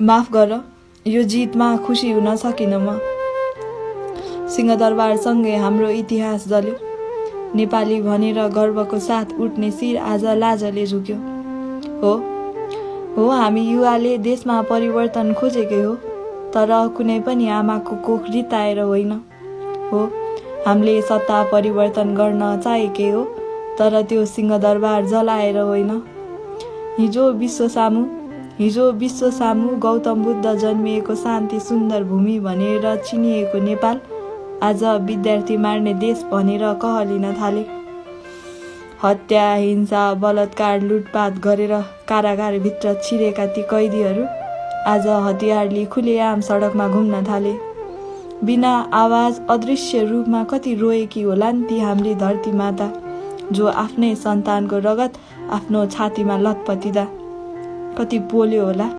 माफ गर, यो जितमा खुसी हुन सकिनँ म। सिंहदरबारसँगै हाम्रो इतिहास जल्यो। नेपाली भनेर गर्वको साथ उठ्ने शिर आज लाजले झुक्यो। हो हामी युवाले देशमा परिवर्तन खोजेकै हो, तर कुनै पनि आमाको कोख रित्ताएर होइन। हो हामीले सत्ता परिवर्तन गर्न चाहेकै हो, तर त्यो सिंहदरबार जलाएर होइन। हिजो विश्व सामु गौतम बुद्ध जन्मिएको शान्ति सुन्दर भूमि भनेर चिनिएको नेपाल आज विद्यार्थी मार्ने देश भनेर कहलिन थाले। हत्या, हिंसा, बलात्कार, लुटपाट गरेर कारागारभित्र छिरेका ती कैदीहरू आज हतियार लिई खुलेआम सडकमा घुम्न थाले। बिना आवाज अदृश्य रूपमा कति रोएकी होलान् ती हाम्री धरती माता, जो आफ्नै सन्तानको रगत आफ्नो छातीमा लतपतिँदा कति पोल्यो होला।